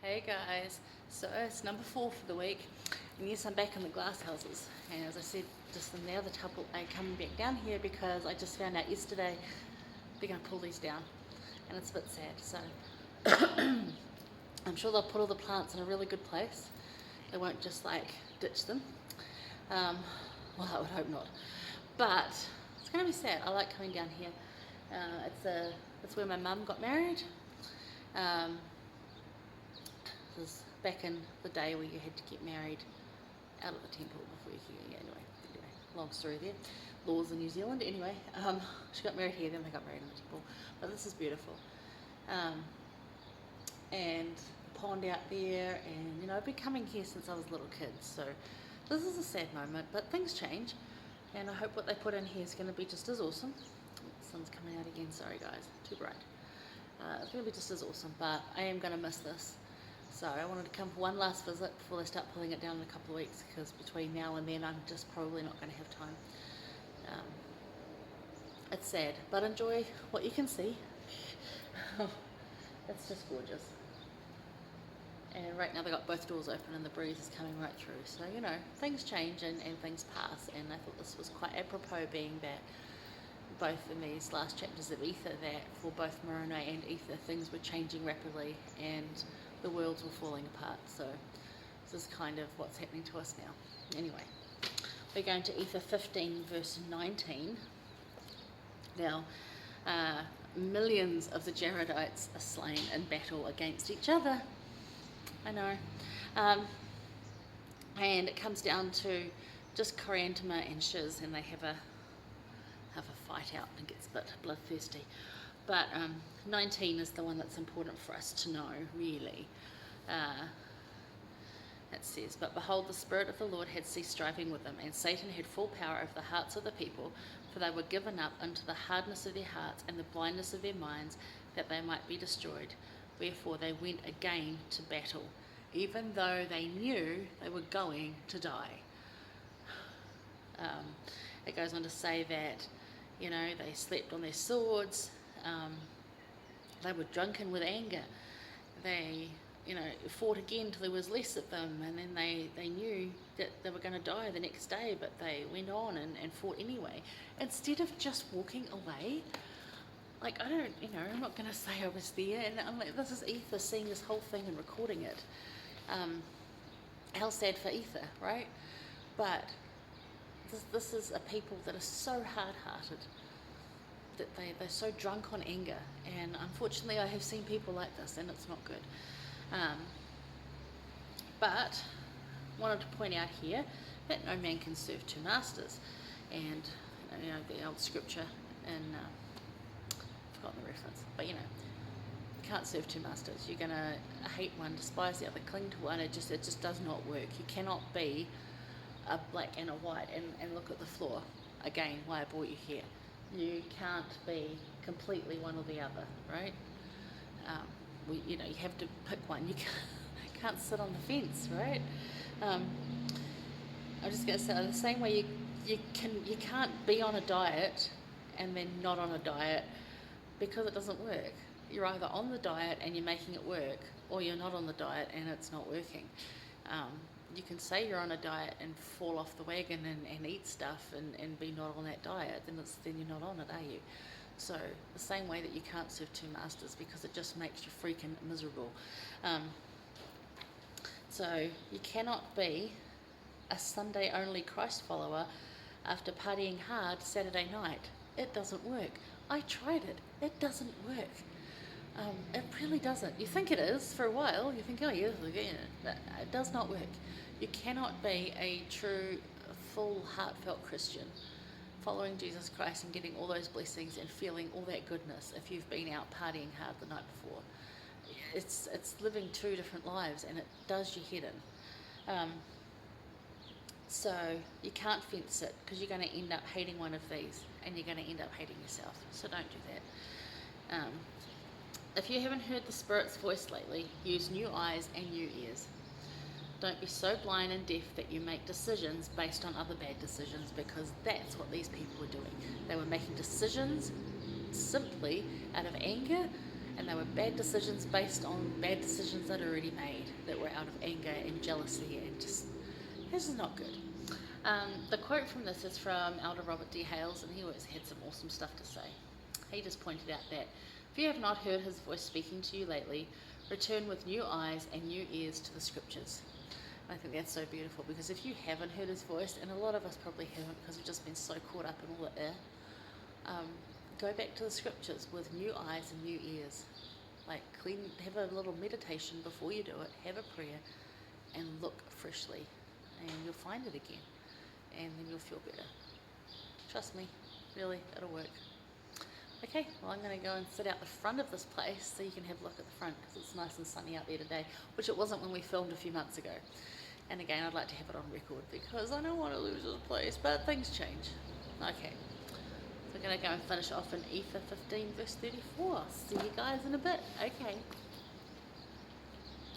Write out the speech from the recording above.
Hey guys, so it's number 4 for the week, and yes, I'm back in the glass houses. And as I said just in the other couple, I come back down here because I just found out yesterday they're going to pull these down, and it's a bit sad. So I'm sure they'll put all the plants in a really good place. They won't just like ditch them. Well, I would hope not, but it's going to be sad. I like coming down here. It's where my mum got married. This is back in the day where you had to get married out of the temple before you could. Anyway, long story there. Laws in New Zealand. Anyway, she got married here, then they got married in the temple. But this is beautiful. And the pond out there, and I've been coming here since I was a little kid. So this is a sad moment, but things change, and I hope what they put in here is going to be just as awesome. The sun's coming out again. Sorry guys, too bright. It's going to be just as awesome, but I am going to miss this. So I wanted to come for one last visit before they start pulling it down in a couple of weeks, because between now and then I'm just probably not going to have time. It's sad, but enjoy what you can see. It's just gorgeous. And right now they've got both doors open and the breeze is coming right through. So, things change and things pass, and I thought this was quite apropos, being that both in these last chapters of Ether, that for both Moroni and Ether, things were changing rapidly and the worlds were falling apart. So this is kind of what's happening to us now. Anyway, we're going to Ether 15 verse 19. Now, millions of the Jaredites are slain in battle against each other. I know. And it comes down to just Coriantama and Shiz, and they have a fight out and gets a bit bloodthirsty. But 19 is the one that's important for us to know, really. It says, "But behold, the Spirit of the Lord had ceased striving with them, and Satan had full power over the hearts of the people, for they were given up unto the hardness of their hearts and the blindness of their minds, that they might be destroyed. Wherefore they went again to battle, even though they knew they were going to die." It goes on to say that, they slept on their swords, they were drunken with anger, they, fought again till there was less of them, and then they knew that they were going to die the next day, but they went on and fought anyway. Instead of just walking away, I'm not going to say I was there, and I'm like, this is Ether seeing this whole thing and recording it. How sad for Ether, right? But this is a people that are so hard-hearted, that they're so drunk on anger, and unfortunately I have seen people like this, and it's not good. But wanted to point out here that no man can serve two masters, and the old scripture in forgotten the reference, but you can't serve two masters. You're gonna hate one, despise the other, cling to one. It just does not work. You cannot be a black and a white and look at the floor. Again, why I brought you here. You can't be completely one or the other, right? You have to pick one. You can't sit on the fence, right? I'm just going to say, the same way you can't be on a diet and then not on a diet, because it doesn't work. You're either on the diet and you're making it work, or you're not on the diet and it's not working. You can say you're on a diet and fall off the wagon and eat stuff and be not on that diet, then you're not on it, are you? So the same way that you can't serve two masters, because it just makes you freaking miserable. So you cannot be a Sunday only Christ follower after partying hard Saturday night. It doesn't work. I tried it. It doesn't work. It really doesn't. You think it is for a while. You think, oh yeah, it does not work. You cannot be a true, full, heartfelt Christian, following Jesus Christ and getting all those blessings and feeling all that goodness, if you've been out partying hard the night before. It's living two different lives, and it does your head in. So you can't fence it, because you're going to end up hating one of these, and you're going to end up hating yourself. So don't do that. If you haven't heard the Spirit's voice lately, use new eyes and new ears. Don't be so blind and deaf that you make decisions based on other bad decisions, because that's what these people were doing. They were making decisions simply out of anger And they were bad decisions based on bad decisions that are already made, that were out of anger and jealousy, and just, this is not good. The quote from this is from Elder Robert D. Hales, and he always had some awesome stuff to say. He just pointed out that if you have not heard his voice speaking to you lately, return with new eyes and new ears to the scriptures. I think that's so beautiful, because if you haven't heard his voice, and a lot of us probably haven't because we've just been so caught up in all the go back to the scriptures with new eyes and new ears. Like, have a little meditation before you do it, have a prayer, and look freshly, and you'll find it again, and then you'll feel better. Trust me, really, it'll work. Okay, well, I'm going to go and sit out the front of this place so you can have a look at the front, because it's nice and sunny out there today, which it wasn't when we filmed a few months ago. And again, I'd like to have it on record because I don't want to lose this place, but things change. Okay, so I'm going to go and finish off in Ether 15 verse 34. See you guys in a bit. Okay.